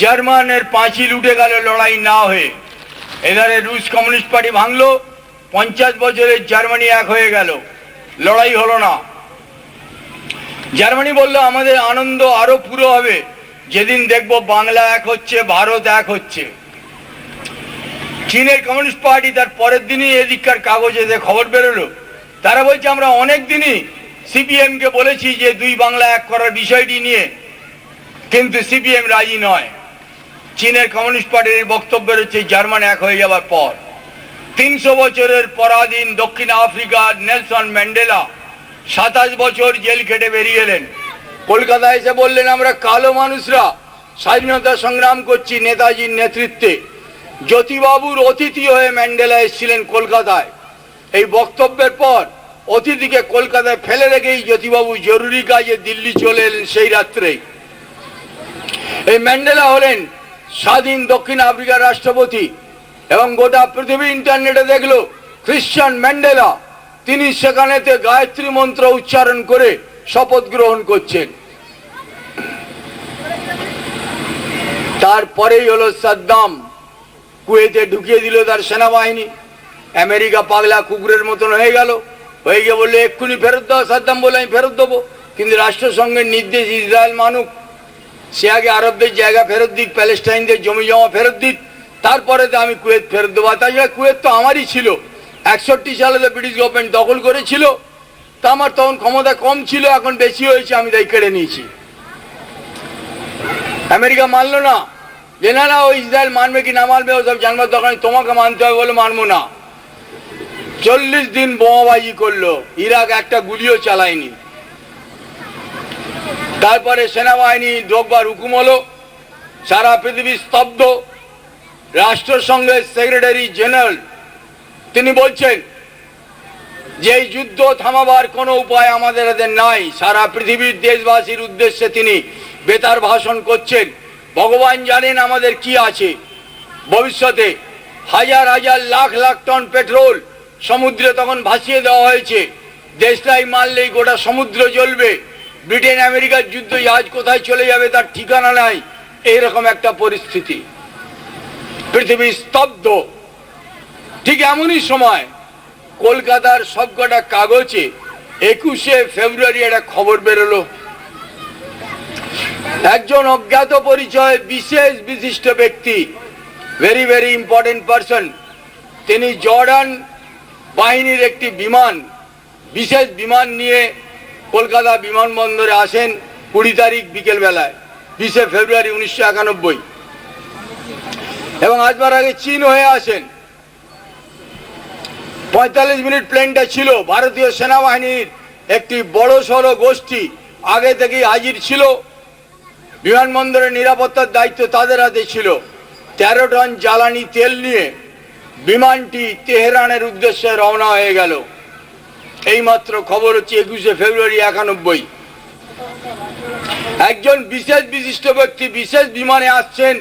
জার্মানের পাঁচিল উঠে গেল লড়াই না হয়ে। এধারে রুশ কমিউনিস্ট পার্টি ভাঙলো, 50 বছরের জার্মানি এক হয়ে গেল, লড়াই হলো না। জার্মানি বলল আমাদের আনন্দ আরো পুরো হবে যেদিন দেখব বাংলা এক হচ্ছে, ভারত এক হচ্ছে। চীনের কমিউনিস্ট পার্টি তার পরের দিনই এদিককার কাগজে খবর বেরোলো, তারা বলছে আমরা অনেক দিনই সিপিএম কে বলেছি যে দুই বাংলা এক করার বিষয়টি নিয়ে, কিন্তু সিপিএম রাজি নয়। চীনের কমিউনিস্ট পার্টির বক্তব্য হচ্ছে জার্মান এক হয়ে যাওয়ার পর 300 বছরের পরাধীন দক্ষিণ আফ্রিকার নেলসন ম্যান্ডেলা 27 বছর জেল খেটে বেরিয়ে এলেন। কলকাতায় এসে বললেন আমরা কালো মানুষরা স্বাধীনতা সংগ্রাম করছি নেতাজির নেতৃত্বে। জ্যোতিবাবুর অতিথি হয়ে ম্যান্ডেলা এসেছিলেন কলকাতায়। এই বক্তব্যের পর অতিথিকে কলকাতায় ফেলে রেখেই জ্যোতিবাবু জরুরি কাজে দিল্লি চলে এলেন সেই রাত্রেই। এই ম্যান্ডেলা হলেন স্বাধীন দক্ষিণ আফ্রিকার রাষ্ট্রপতি এবং গোটা পৃথিবী ইন্টারনেটে দেখলো খ্রিস্টান ম্যান্ডেলা, তিনি সেখানেতে গায়ত্রী মন্ত্র উচ্চারণ করে শপথ গ্রহণ করছেন। তারপরেই হলো সাদ্দাম, কুয়েতে ঢুকিয়ে দিল তার সেনাবাহিনী। আমেরিকা পাগলা কুকুরের মতন হয়ে গিয়ে বললে এক্ষুনি ফেরত দাও। সাদ্দাম বলে আমি ফেরত দেবো, কিন্তু রাষ্ট্রসংঘের নির্দেশ ইসরায়েল মানুক, সে আগে আরবদের জায়গা ফেরত দিক, প্যালেস্টাইনদের জমি জমা ফেরত দিক, তারপরে তো আমি কুয়েত ফেরত দেবো। তাছাড়া কুয়েত তো আমারই ছিল, 61 সালে তো ব্রিটিশ গভর্নমেন্ট দখল করেছিল, তা আমার তখন ক্ষমতা কম ছিল, এখন বেশি হয়েছে, আমি তাই কেড়ে নিয়েছি। আমেরিকা মানলো না, যে না না ও ইসরায়েল মানবে কি না মানবে ওসব জানবার দরকার নেই, তোমাকে মানতে হবে বলে মানবো না। 40 দিন বোমাবাজি করলো, ইরাক একটা গুলিও চালায়নি। তারপরে সেনাবাহিনী ঢোকবার হুকুম হলো, সারা পৃথিবী স্তব্ধ। রাষ্ট্রসংঘের সেক্রেটারি জেনারেল তিনি বলছেন যে এই যুদ্ধ থামাবার কোনো উপায় আমাদের হাতে নাই। সারা পৃথিবীর দেশবাসীর উদ্দেশ্যে তিনি বেতার ভাষণ করছেন। ভগবান জানেন আমাদের কি আছে। ভবিষ্যতে হাজার হাজার লাখ লাখ টন পেট্রোল সমুদ্রে তখন ভাসিয়ে দেওয়া হয়েছে, দেশটাই মারলেই গোটা সমুদ্র জ্বলবে। ব্রিটেন আমেরিকার যুদ্ধ জাহাজ কোথায় চলে যাবে তার ঠিকানা নাই, এইরকম একটা পরিস্থিতি। পৃথিবী স্তব্ধ। ঠিক এমনই সময় কলকাতার সবকটা কাগজে 21শে ফেব্রুয়ারি একটা খবর বেরোলো, একজন অজ্ঞাত পরিচয় বিশেষ বিশিষ্ট ব্যক্তি, ভেরি ভেরি ইম্পর্টেন্ট পারসন, তিনি জর্ডান বাহিনীর একটি বিমান, বিশেষ বিমান নিয়ে কলকাতা বিমানবন্দরে আসেন 20 তারিখ বিকেল বেলায়, 20শে ফেব্রুয়ারি 1991, এবং আসবার আগে চীন হয়ে আসেন। 45 মিনিট প্লেনটা ছিল। ভারতীয় সেনাবাহিনীর একটি বড় সড়ো গোষ্ঠী আগে থেকেই হাজির ছিল, বিমানবন্দরের নিরাপত্তার দায়িত্ব তাদের হাতে ছিল। 13 টন জ্বালানি তেল নিয়ে বিমানটি তেহরানের উদ্দেশ্যে রওনা হয়ে গেল। এইমাত্র খবর হচ্ছে 21শে ফেব্রুয়ারি 91। একজন বিশেষ বিশিষ্ট ব্যক্তি বিশেষ বিমানে আসছেন,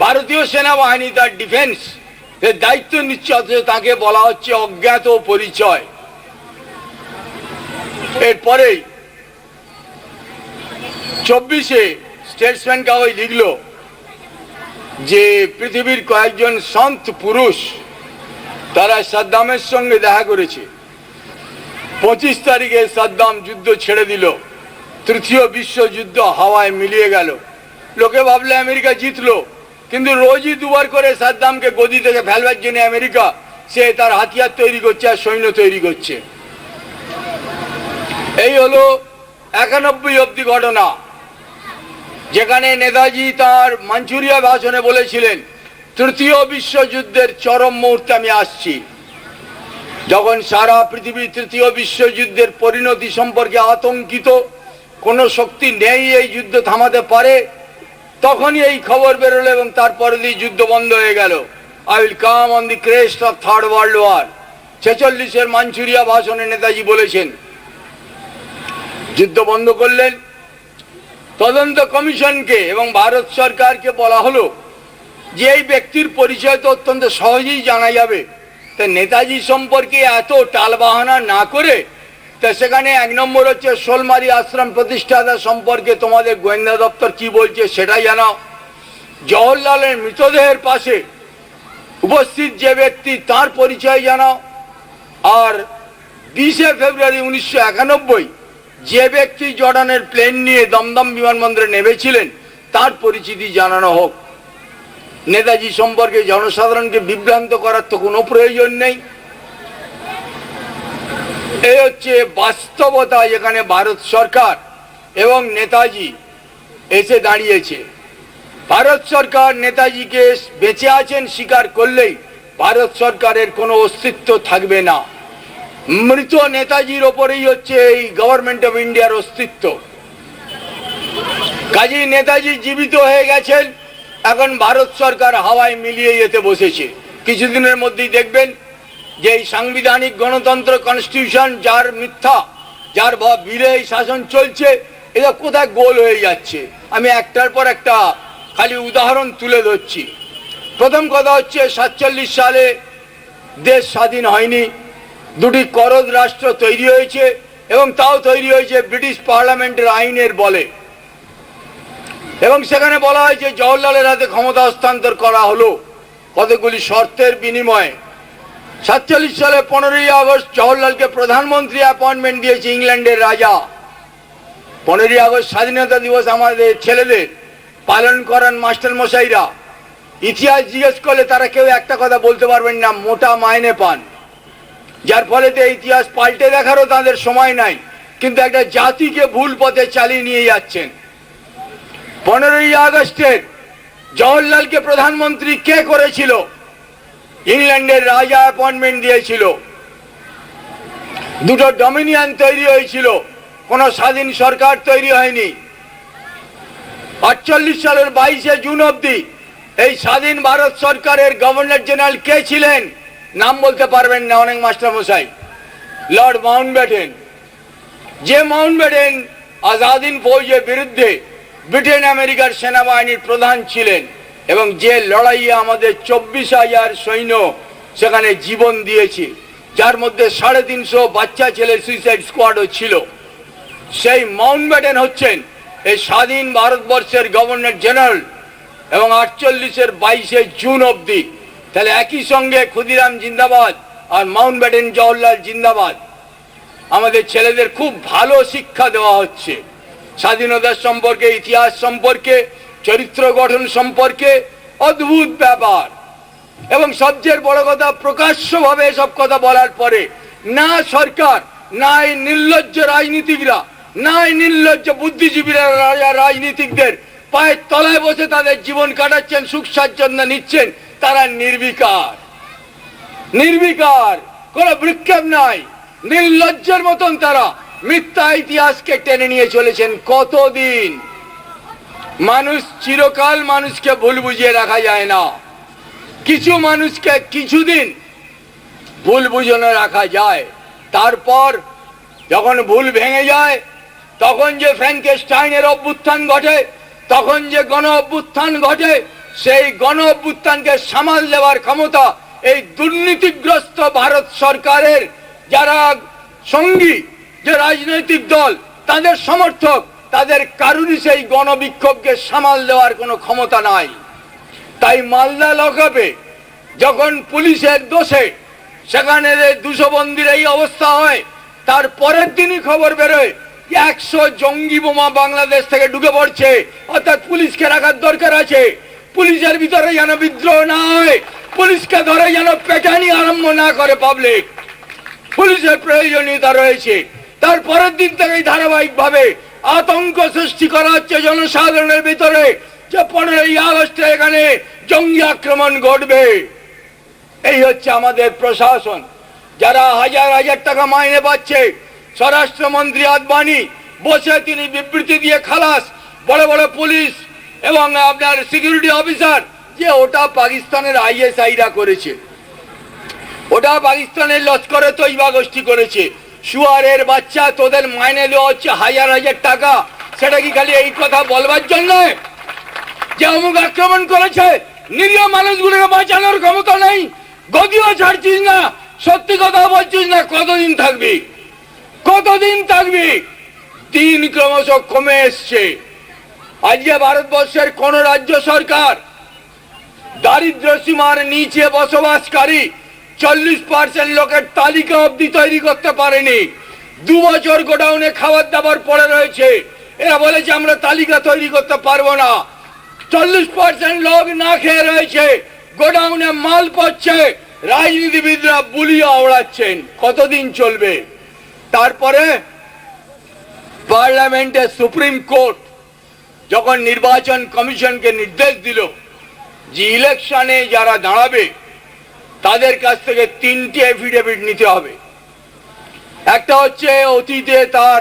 ভারতীয় সেনাবাহিনী তার ডিফেন্স এর দায়িত্ব নিচ্ছে, তাকে বলা হচ্ছে অজ্ঞাত পরিচয়। এরপরেই 24শে স্টেটসম্যান কাগজ লিখল যে পৃথিবীর কয়েকজন সন্ত পুরুষ তারা সাদ্দামের সঙ্গে দেখা করেছে। 25 তারিখে সাদ্দাম যুদ্ধ ছেড়ে দিল, তৃতীয় বিশ্বযুদ্ধ হাওয়ায় মিলিয়ে গেল। লোকে ভাবলে আমেরিকা জিতলো, কিন্তু রোজই দুবার করে সাদ্দামকে গদি থেকে ফেলবার জন্য আমেরিকা সে তার হাতিয়ার তৈরি করছে আর সৈন্য তৈরি করছে। এই হলো 91 অব্দি ঘটনা, যেখানে নেতাজি তার মাঞ্চুরিয়া ভাষণে বলেছিলেন তৃতীয় বিশ্বযুদ্ধের চরম মুহূর্তে আমি আসছি। যখন সারা পৃথিবী তৃতীয় বিশ্বযুদ্ধের পরিণতি সম্পর্কে আতঙ্কিত, কোনো শক্তি নেই এই যুদ্ধ থামাতে পারে, তখনই এই খবর বেরোলো এবং তারপরে দিয়ে যুদ্ধ বন্ধ হয়ে গেল। I will come on the crest of third world war, 46-এর মাঞ্চুরিয়া ভাষণে নেতাজি বলেছেন। যুদ্ধ বন্ধ করলেন। তদন্ত কমিশনকে এবং ভারত সরকারকে বলা হলো যে এই ব্যক্তির পরিচয় তো অত্যন্ত সহজেই জানা যাবে, তা নেতাজি সম্পর্কে এত টালবাহানা না করে তা সেখানে 1 নম্বর হচ্ছে শোলমারি আশ্রম প্রতিষ্ঠাতা সম্পর্কে তোমাদের গোয়েন্দা দপ্তর কি বলছে সেটাই জানাও। জওহরলালের মৃতদেহের পাশে উপস্থিত যে ব্যক্তি তার পরিচয় জানাও, আর 20 ফেব্রুয়ারি 1991 যে ব্যক্তি জর্ডানের প্লেন নিয়ে দমদম বিমানবন্দরে নেমেছিলেন তার পরিচিতি জানানো হোক। নেতাজি সম্পর্কে জনসাধারণকে বিভ্রান্ত করার তো কোনো প্রয়োজন নেই। এই হচ্ছে বাস্তবতা, যেখানে ভারত সরকার এবং নেতাজি এসে দাঁড়িয়েছে। ভারত সরকার নেতাজিকে বেঁচে আছেন স্বীকার করলেই ভারত সরকারের কোনো অস্তিত্ব থাকবে না। মৃত নেতাজির ওপরেই হচ্ছে এই গভর্নমেন্ট অফ ইন্ডিয়ার অস্তিত্ব। কাজী নেতাজি জীবিত হয়ে গেছেন, এখন ভারত সরকার হাওয়ায় মিলিয়ে যেতে বসেছে। কিছুদিনের মধ্যেই দেখবেন যে এই সাংবিধানিক গণতন্ত্র কনস্টিটিউশন যার মিথ্যা, যার বিলেই শাসন চলছে, এটা কোথায় গোল হয়ে যাচ্ছে। আমি একটার পর একটা খালি উদাহরণ তুলে ধরছি। প্রথম কথা হচ্ছে 47 সালে দেশ স্বাধীন হয়নি, দুটি করদ রাষ্ট্র তৈরি হয়েছে এবং তাও তৈরি হয়েছে ব্রিটিশ পার্লামেন্টের আইনের বলে, এবং সেখানে বলা হয়েছে জওহরলালের হাতে ক্ষমতা হস্তান্তর করা হলো কতগুলি শর্তের বিনিময়ে। 47 সালে 15ই আগস্ট জওহরলালকে প্রধানমন্ত্রী অ্যাপয়েন্টমেন্ট দিয়েছে ইংল্যান্ডের রাজা। 15ই আগস্ট স্বাধীনতা দিবস আমাদের ছেলেদের পালন করান মাস্টার মশাইরা। ইতিহাস জিজ্ঞেস করলে তারা কেউ একটা কথা বলতে পারবেন না, মোটা মাইনে পান, যার ফলে ইতিহাস পাল্টে দেখারও তাদের সময় নাই, কিন্তু একটা জাতিকে ভুল পথে চালিয়ে নিয়ে যাচ্ছেন। 15ই আগস্টের জওহরলালকে প্রধানমন্ত্রী কে করেছিল? ইংল্যান্ডের রাজা অ্যাপয়েন্টমেন্ট দিয়েছিল। দুটো ডমিনিয়ন তৈরি হয়েছিল, কোনো স্বাধীন সরকার তৈরি হয়নি। 48 সালের 22শে জুন অবধি এই স্বাধীন ভারত সরকারের গভর্নর জেনারেল কে ছিলেন? নাম বলতে পারবেন না অনেক মাস্টারমশাই। Lord Mountbatten. যে মাউন্টব্যাটেন আজাদিন ফৌজের বিরুদ্ধে ব্রিটেন আমেরিকার সেনাবাহিনীর প্রধান ছিলেন এবং যে লড়াইয়ে আমাদের 24,000 সৈন্য সেখানে জীবন দিয়েছে, যার মধ্যে 350 বাচ্চা ছেলে সুইসাইড স্কোয়াডও ছিল। সেই মাউন্টব্যাটেন হচ্ছেন এই স্বাধীন ভারতবর্ষের গভর্নর জেনারেল এবং 48-এর 22শে জুন অবধি। তাহলে একই সঙ্গে ক্ষুদিরাম জিন্দাবাদ আর মাউন্টব্যাটেন জওহরলাল জিন্দাবাদ। আমাদের ছেলেদের খুব ভালো শিক্ষা দেওয়া হচ্ছে স্বাধীনতার সম্পর্কে, ইতিহাস সম্পর্কে, চরিত্র গঠন সম্পর্কে। অদ্ভুত ব্যাপার। এবং সবচেয়ে বড় কথা, প্রকাশ্যভাবে এসব কথা বলার পরে না সরকার, না এই নির্লজ্জ রাজনীতিকরা, না এই নির্লজ্জ বুদ্ধিজীবীরা রাজনীতিকদের পায়ের তলায় বসে তাদের জীবন কাটাচ্ছেন, সুখ স্বাচ্ছন্দ্য নিচ্ছেন, তারা নির্বিকার। নির্বিকার, কোনো বিক্ষেপ নাই, নির্লজ্জের মতন তারা মিথ্যা ইতিহাসকে টেনে নিয়ে চলেছেন। কতদিন? মানুষ চিরকাল মানুষকে ভুল বুঝিয়ে রাখা যায় না। কিছু মানুষকে কিছুদিন ভুল বুঝানো রাখা যায়, তারপর যখন ভুল ভেঙে যায়, তখন যে ফ্র্যাঙ্কেনস্টাইনের অভ্যুত্থান ঘটে, তখন যে গণ অভ্যুত্থান ঘটে, সেই গণ অভ্যুত্থানকে সামাল দেওয়ার ক্ষমতা এই দুর্নীতিগ্রস্ত ভারত সরকারের যারা সঙ্গী, যে রাজনৈতিক দল, তাদের সমর্থক, তাদের কারুরই সেই গণবিক্ষোভকে সামাল দেওয়ার কোনো ক্ষমতা নাই। তাই মালদা লকআপে যখন পুলিশের দোষে সেখানে 200 বন্দির এই অবস্থা হয়, তার পরের দিনই খবর বেরোয় 100 জঙ্গি বোমা বাংলাদেশ থেকে ঢুকে পড়ছে, অর্থাৎ পুলিশকে রাখার দরকার আছে। পুলিশের ভিতরে যেন বিদ্রোহ না হয়, পুলিশকে ধরে যেন পেটানি আরম্ভ না করে পাবলিক। পুলিশের প্রয়োজনীয়তা রয়েছে। তার পরের দিন থেকেই ধারাবাহিকভাবে আতঙ্ক সৃষ্টি করা হচ্ছে জনসাধারণের ভিতরে যে 15ই আগস্টে এখানে জঙ্গি আক্রমণ ঘটবে। এই হচ্ছে আমাদের প্রশাসন, যারা হাজার হাজার টাকা মাইনে পাচ্ছে। স্বরাষ্ট্রমন্ত্রী আদবানি বসে তিনি বিবৃতি দিয়ে খালাস। বড় বড় পুলিশ এবং আপনার সিকিউরিটি অফিসার, যে ওটা পাকিস্তানের ISIরা করেছে, ওটা পাকিস্তানের লস্করে তৈবা গোষ্ঠী করেছে। শুয়ারের বাচ্চা, তোদের মাইনে দেওয়া হচ্ছে হাজার হাজার টাকা, সেটা কি খালি এই কথা বলবার জন্য যে অমুক আক্রমণ করেছে? নিরীহ মানুষগুলোকে বাঁচানোর ক্ষমতা নেই, গদিও ছাড়ছিস না, সত্যি কথা বলছিস না। কতদিন থাকবি? কতদিন থাকবি? দিন ক্রমশ কমে এসছে। আজকে ভারতবর্ষের কোন রাজ্য সরকার দারিদ্র সীমার নিচে বসবাসকারী 40% লোকের তালিকা অবধি তৈরি করতে পারেনি। 2 বছর গোডাউনে খাবার দাবার পড়ে রয়েছে, এরা বলেছে আমরা তালিকা তৈরি করতে পারবো না। 40% লোক না খেয়ে রয়েছে, গোডাউনে মাল পড়ছে, রাজনীতিবিদরা বুলিয়ে ওড়াচ্ছেন। কতদিন চলবে? তারপরে পার্লামেন্টে সুপ্রিম কোর্ট যখন নির্বাচন কমিশনকে নির্দেশ দিল যে ইলেকশনে যারা দাঁড়াবে তাদের কাছ থেকে 3টে এফিডেভিট নিতে হবে। একটা হচ্ছে অতীতে তার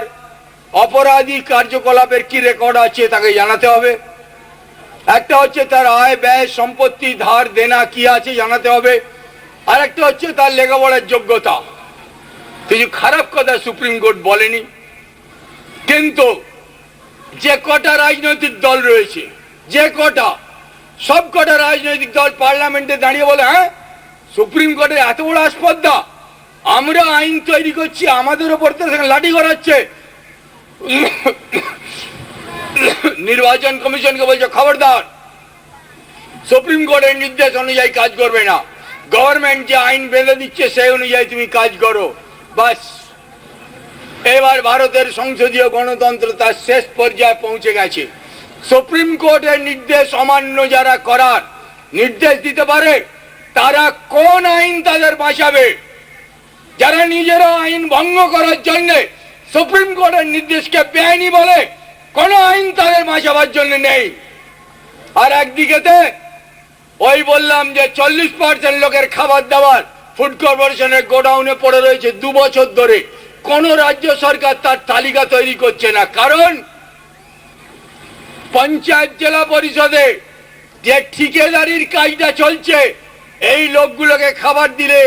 অপরাধী কার্যকলাপের কি রেকর্ড আছে তাকে জানাতে হবে, একটা হচ্ছে তার আয় ব্যয় সম্পত্তি ধার দেনা কি আছে জানাতে হবে, আর একটা হচ্ছে তার লেখাপড়ার যোগ্যতা। কিছু খারাপ কথা সুপ্রিম কোর্ট বলেনি, কিন্তু যে কটা রাজনৈতিক দল রয়েছে, যে কটা সব কটা রাজনৈতিক দল পার্লামেন্টে দাঁড়িয়ে বলে হ্যাঁ সুপ্রিম কোর্টের এত বড় আসপদ্দা, আমরা আইন তৈরি করছি আমাদের উপর তো লাঠি করাচ্ছে। নির্বাচন কমিশনকে বলছে খবরদার, সুপ্রিম কোর্টের নির্দেশ অনুযায়ী কাজ করবে না, গভর্নমেন্ট যে আইন বেঁধে দিচ্ছে সেই অনুযায়ী তুমি কাজ করো। বাস, এবার ভারতের সংসদীয় গণতন্ত্র তার শেষ পর্যায়ে পৌঁছে গেছে। সুপ্রিম কোর্টের নির্দেশ অমান্য যারা করার নির্দেশ দিতে পারে তারা কোন আইন তাদের বাঁচাবে? যারা নিজেরা আইন ভঙ্গ করার জন্য সুপ্রিম কোর্টের নির্দেশকে বেআইনি বলে, কোন আইন তাদের বাঁচাবার জন্য নেই। আর একদিকেতে ওই বললাম যে 40% লোকের খাবার দাবার ফুড কর্পোরেশনের গোডাউনে পড়ে রয়েছে 2 বছর ধরে, কোন রাজ্য সরকার তার তালিকা তৈরি করছে না। কারণ পঞ্চায়েত জেলা পরিষদে যে ঠিকাদারির কাজটা চলছে, এই লোকগুলোকে খাবার দিলে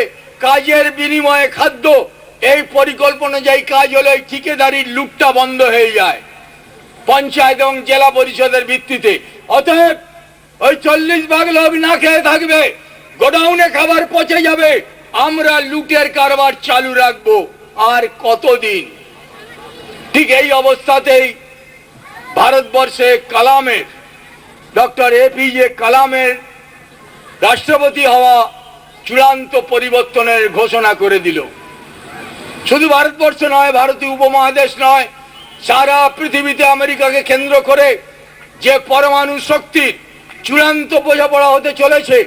কাজের বিনিময়ে খাদ্য, এই পরিকল্পনা অনুযায়ী কাজ হলে এই ঠিকাদারির লুটটা বন্ধ হয়ে যায় পঞ্চায়েত এবং জেলা পরিষদের ভিত্তিতে। অতএব ওই 40% লোক না খেয়ে থাকবে, গোডাউনে খাবার পচে যাবে, আমরা লুটের কারবার চালু রাখবো। আর কতদিন? ঠিক এই অবস্থাতেই ভারতবর্ষে কালামের, ডক্টর এপিজে কালামের রাষ্ট্রপতি হওয়া চূড়ান্ত পরিবর্তনের ঘোষণা করে দিল। শুধু ভারতবর্ষ নয়, ভারতীয় উপমহাদেশ নয়, সারা পৃথিবীতে আমেরিকাকে কেন্দ্র করে যে পরমাণু শক্তির চূড়ান্ত বোঝাপড়া হতে চলেছে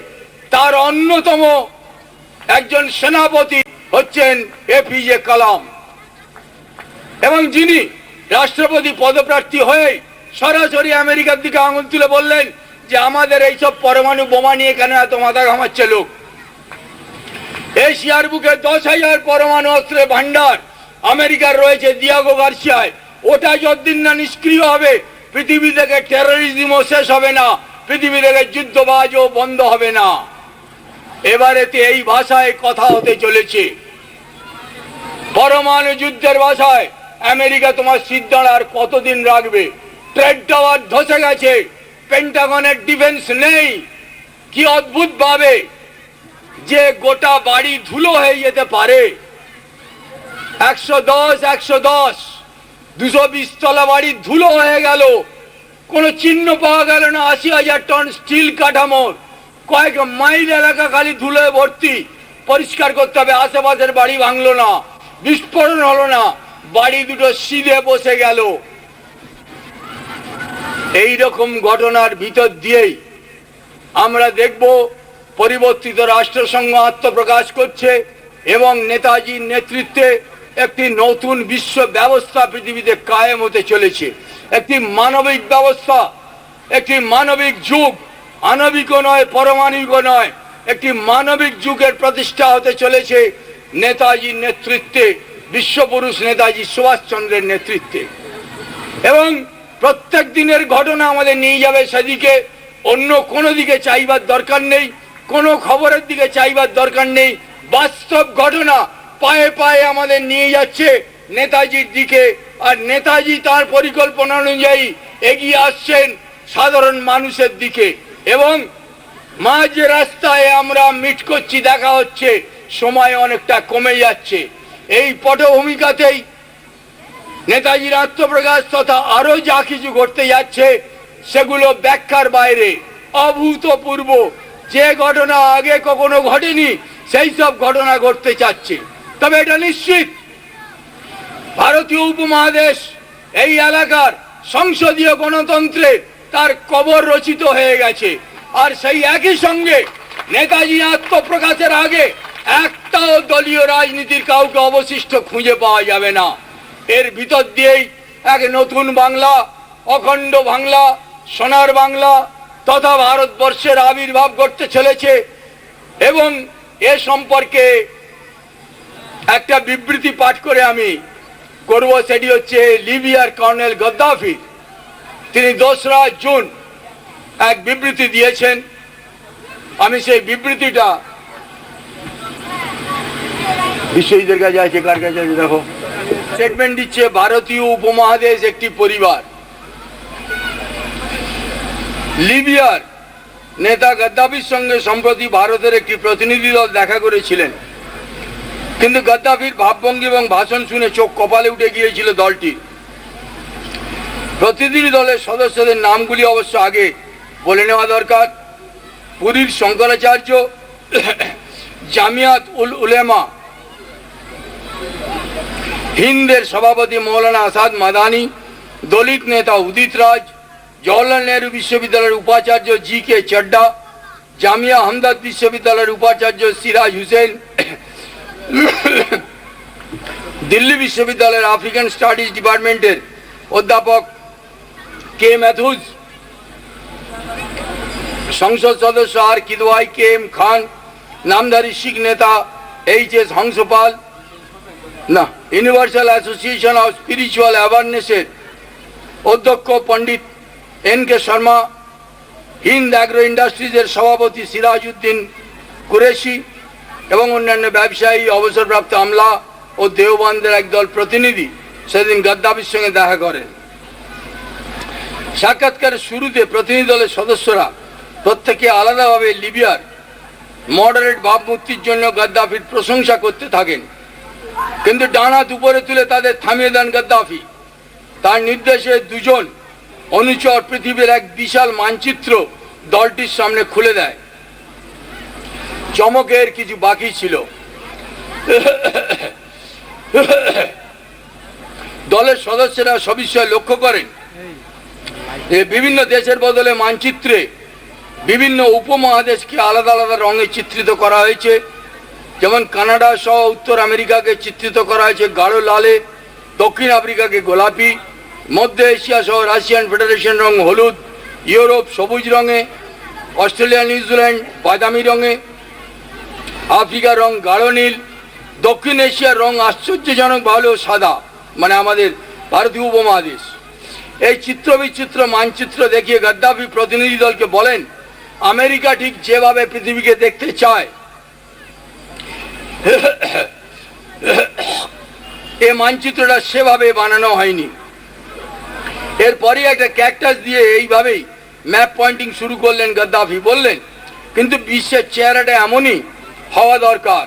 তার অন্যতম একজন সেনাপতি হচ্ছেন এপিজে কালাম, এবং যিনি রাষ্ট্রপতি পদপ্রার্থী হয়ে সরাসরি আমেরিকার দিকে আঙুল তুলে বললেন যে আমাদের এইসব পরমাণু বোমা নিয়ে কেন এত মাথা ঘামাচ্ছে লোক? এশিয়ার বুকে 10,000 পরমাণু অস্ত্রের ভান্ডার আমেরিকার রয়েছে দিয়াগো গার্সিয়ায়। ওটা যতদিন না নিষ্ক্রিয় হবে পৃথিবী থেকে টেরোরিজমও শেষ হবে না, পৃথিবী থেকে যুদ্ধবাজও বন্ধ হবে না। এবারেতে এই ভাষায় কথা হতে চলেছে, পরমাণু যুদ্ধের ভাষায়। আমেরিকা তোমার সিদ্ধান্ত আর কতদিন রাখবে? ট্রেড টাওয়ার ধসে গেছে, পেন্টাগনের ডিফেন্স নেই। কি অদ্ভুত ভাবে যে গোটা বাড়ি ধুলো হয়ে যেতে পারে। 110 220 তলা বাড়ি ধুলো হয়ে গেল, কোনো চিহ্ন পাওয়া গেল না। 80,000 টন স্টিল কাঠামোর কয়েক মাইল এলাকা খালি ধুলোয় ভর্তি। পরিষ্কার করতে হবে। আশেপাশের বাড়ি ভাঙলো না, বিস্ফোরণ হলো না, বাড়ি দুটো সিধে বসে গেল। এই রকম ঘটনার ভিতর দিয়েই আমরা দেখব পরিবর্তিত রাষ্ট্রসংঘ আত্মপ্রকাশ করছে এবং নেতাজির নেতৃত্বে একটি নতুন বিশ্ব ব্যবস্থা পৃথিবীতে কায়েম হতে চলেছে। একটি মানবিক ব্যবস্থা, একটি মানবিক যুগ, আণবিক নয়, পরমাণবিক নয়, একটি মানবিক যুগের প্রতিষ্ঠা হতে চলেছে নেতাজির নেতৃত্বে, বিশ্বপুরুষ নেতাজি সুভাষচন্দ্রের নেতৃত্বে। এবং প্রত্যেক দিনের ঘটনা আমাদের নিয়ে যাবে সেদিকে। অন্য কোনো দিকে চাইবার দরকার নেই, কোনো খবরের দিকে চাইবার দরকার নেই। বাস্তব ঘটনা পায়ে পায়ে আমাদের নিয়ে যাচ্ছে নেতাজির দিকে, আর নেতাজি তার পরিকল্পনা অনুযায়ী এগিয়ে আসছেন সাধারণ মানুষের দিকে। এবং মাঝ রাস্তায় আমরা মিট করছি, দেখা হচ্ছে, সময় অনেকটা কমে যাচ্ছে। এই পটভূমিকাতেই নেতাজির আত্মপ্রকাশ তথা আরো যা কিছু ঘটতে যাচ্ছে সেগুলো ব্যাখ্যার বাইরে, অভূতপূর্ব, যে ঘটনা আগে কখনো ঘটেনি সেই সব ঘটনা ঘটতে চাচ্ছে। তবে এটা নিশ্চিত ভারতীয় উপমহাদেশ এই এলাকার সংসদীয় গণতন্ত্রে তার কবর রচিত হয়ে গেছে। আর সেই একই সঙ্গে নেতাজি আত্মপ্রকাশের আগে একটাও দলীয় রাজনীতির কাউকে অবশিষ্ট খুঁজে পাওয়া যাবে না। এর ভিতর দিয়েই এক নতুন বাংলা, অখণ্ড বাংলা, সোনার বাংলা তথা ভারতবর্ষের আবির্ভাব ঘটতে চলেছে। এবং এ সম্পর্কে একটা বিবৃতি পাঠ করে আমি করব, সেটি হচ্ছে লিবিয়ার কর্নেল গদ্দাফি। তিনি 2রা জুন এক বিবৃতি দিয়েছেন। আমি সেই বিবৃতিটা বিশ্বজিতের কাছে আছে, কার কাছে আছে দেখো। স্টেটমেন্ট দিচ্ছে, ভারতীয় উপমহাদেশ একটি পরিবার। লিবিয়ার নেতা গদ্দাফির সঙ্গে সম্প্রতি ভারতের একটি প্রতিনিধি দল দেখা করেছিলেন, কিন্তু গদ্দাফির ভাবভঙ্গি এবং ভাষণ শুনে চোখ কপালে উঠে গিয়েছিল দলটির। প্রতিনিধি দলের সদস্যদের নামগুলি অবশ্য আগে বলে নেওয়া দরকার। পুরীর শঙ্করাচার্য, জামিয়াত উল উলেমা হিন্দের সভাপতি মৌলানা আসাদ মাদানি, দলিত নেতা উদিত রাজ, জওহরলাল নেহরু বিশ্ববিদ্যালয়ের উপাচার্য জি.কে. চাড্ডা, জামিয়া হামদাদ বিশ্ববিদ্যালয়ের উপাচার্য সিরাজ হুসেন, দিল্লি বিশ্ববিদ্যালয়ের আফ্রিকান স্টাডিজ ডিপার্টমেন্টের অধ্যাপক কে ম্যাথুজ, সংসদ সদস্য আর কিদওয়াই কে এম খান, নামধারী শিখ নেতা এইচ.এস. হংসপাল, না ইউনিভার্সাল অ্যাসোসিয়েশন অফ স্পিরিচুয়াল অ্যাওয়ারনেসের অধ্যক্ষ পণ্ডিত এন.কে. শর্মা, হিন্দ অ্যাগ্রো ইন্ডাস্ট্রিজের সভাপতি সিরাজউদ্দিন কুরেশি এবং অন্যান্য ব্যবসায়ী, অবসরপ্রাপ্ত আমলা ও দেওবন্দের একদল প্রতিনিধি সেদিন গদ্দাফির সঙ্গে দেখা করেন। সাক্ষাৎকারের শুরুতে প্রতিনিধি দলের সদস্যরা প্রত্যেকে আলাদাভাবে লিবিয়ার মডারেট ভাবমূর্তির জন্য গদ্দাফির প্রশংসা করতে থাকেন, কিন্তু ডান হাত উপরে তুলে তাদের থামিয়ে দেন গদ্দাফি। তার নির্দেশে 2 জন অনুচর পৃথিবীর এক বিশাল মানচিত্র দলটির সামনে খুলে দেয়। চমকের কিছু বাকি ছিল। দলের সদস্যরা সবিষয়ে লক্ষ্য করেন যে বিভিন্ন দেশের বদলে মানচিত্রে বিভিন্ন উপমহাদেশকে আলাদা আলাদা রঙে চিত্রিত করা হয়েছে। যেমন কানাডা সহ উত্তর আমেরিকাকে চিত্রিত করা হয়েছে গাঢ় লালে, দক্ষিণ আফ্রিকাকে গোলাপি, মধ্য এশিয়া সহ রাশিয়ান ফেডারেশন রং হলুদ, ইউরোপ সবুজ রঙে, অস্ট্রেলিয়া নিউজিল্যান্ড বাদামি রঙে, আফ্রিকার রং গাঢ় নীল, দক্ষিণ এশিয়ার রং আশ্চর্যজনক ভালো সাদা, মানে আমাদের ভারতীয় উপমহাদেশ। এই চিত্র বিচিত্র মানচিত্র দেখিয়ে গদ্দাফি প্রতিনিধি দলকে বলেন, আমেরিকা ঠিক যেভাবে পৃথিবীকে দেখতে চায় এই মানচিত্রটা সেভাবে বানানো হয়নি। এরপরে একটা ক্যাকটাস দিয়ে এইভাবেই ম্যাপ পয়েন্টিং শুরু করলেন গদ্দাফি। বললেন, কিন্তু বিশ্বের চেহারাটা এমনই হওয়া দরকার,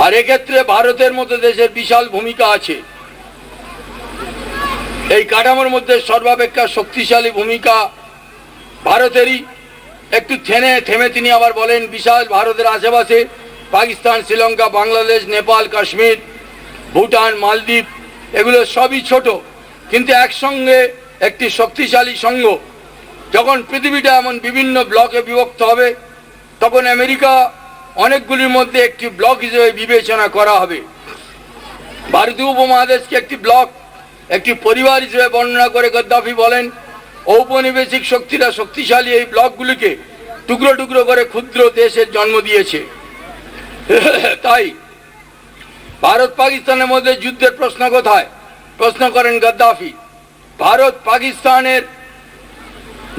আর এক্ষেত্রে ভারতের মতো দেশের বিশাল ভূমিকা আছে। এই কাঠামোর মধ্যে সর্বাপেক্ষা শক্তিশালী ভূমিকা ভারতেরই। একটু থেমে তিনি আবার বলেন, বিশাল ভারতের আশেপাশে পাকিস্তান, শ্রীলঙ্কা, বাংলাদেশ, নেপাল, কাশ্মীর, ভুটান, মালদ্বীপ এগুলো সবই ছোট, কিন্তু একসঙ্গে একটি শক্তিশালী সংঘ। যখন পৃথিবীটা এমন বিভিন্ন ব্লকে বিভক্ত হবে, তখন আমেরিকা অনেকগুলির মধ্যে একটি ব্লক হিসেবে বিবেচনা করা হবে। ভারতীয় উপমহাদেশকে একটি ব্লক, একটি পরিবার হিসেবে বর্ণনা করে গদ্দাফি বলেন, ঔপনিবেশিক শক্তিরা শক্তিশালী এই ব্লকগুলিকে টুকরো টুকরো করে ক্ষুদ্র দেশের জন্ম দিয়েছে। তাই ভারত পাকিস্তানের মধ্যে যুদ্ধের প্রশ্ন কোথায়? প্রশ্ন করেন গদ্দাফি। ভারত পাকিস্তানের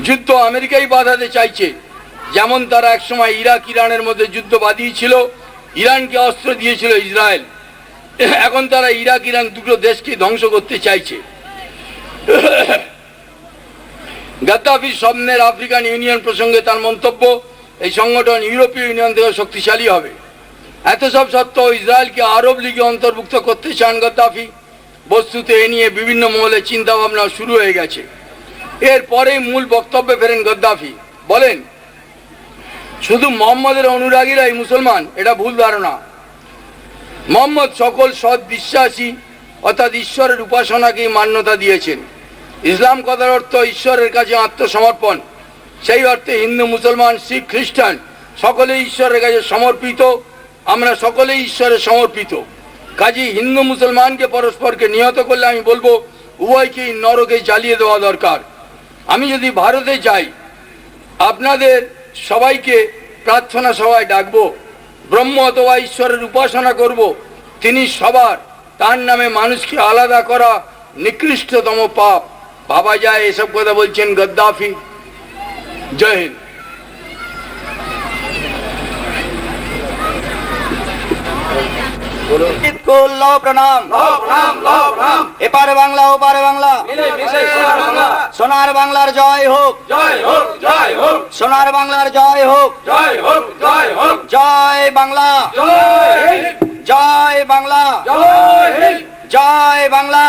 যুদ্ধ আমেরিকাই বাঁধাতে চাইছে, যেমন তারা একসময় ইরাক ইরানের মধ্যে যুদ্ধ বাঁধিয়েছিল, ইরানকে অস্ত্র দিয়েছিল ইসরায়েল। এখন তারা ইরাক ইরান দুটো দেশকে ধ্বংস করতে চাইছে। গদ্দাফির স্বপ্নের আফ্রিকান ইউনিয়ন প্রসঙ্গে তার মন্তব্য, এই সংগঠন ইউরোপীয় ইউনিয়ন থেকে শক্তিশালী হবে। এত সব সত্ত্বেও ইসরায়েলকে আরব লীগে অন্তর্ভুক্ত করতে চান গদ্দাফি। বস্তুতে এ নিয়ে বিভিন্ন মহলে চিন্তা ভাবনা শুরু হয়ে গেছে। এরপরে মূল বক্তব্যে ফেরেন গদ্দাফি। বলেন শুধু মোহাম্মদের অনুরাগীরাই মুসলমান, এটা ভুল ধারণা। মোহাম্মদ সকল সৎ বিশ্বাসী অর্থাৎ ঈশ্বরের উপাসনাকেই মান্যতা দিয়েছেন। ইসলাম কথার অর্থ ঈশ্বরের কাছে আত্মসমর্পণ। সেই অর্থে হিন্দু, মুসলমান, শিখ, খ্রিস্টান সকলেই ঈশ্বরের কাছে সমর্পিত। আমরা সকলেই ঈশ্বরের সমর্পিত। কাজেই হিন্দু মুসলমানকে পরস্পরকে নিহত করলে আমি বলবো উভয়কেই নরকে জ্বালিয়ে দেওয়া দরকার। আমি যদি ভারতে যাই, আপনাদের সবাইকে প্রার্থনা সভায় ডাকবো, ব্রহ্ম অথবা ঈশ্বরের উপাসনা করব। তিনি সবার, তার নামে মানুষকে আলাদা করা নিকৃষ্টতম পাপ। ভাবা যায় এসব কথা বলছেন গদ্দাফি। জয় হিন্দ। প্রণাম এপারে বাংলা ওপারে বাংলা, সোনার বাংলার জয় হোক, সোনার বাংলার জয় হোক, জয় বাংলা, জয় বাংলা, জয় বাংলা।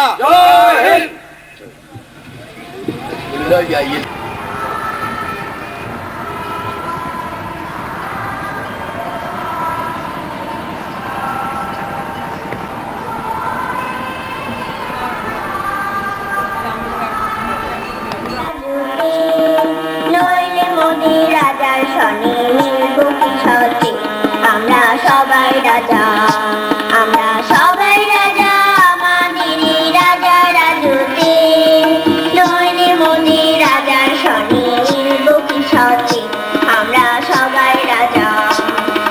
নইলে মোদি রাজার শনি মিলব কি সত্যি, আমরা সবাই রাজা।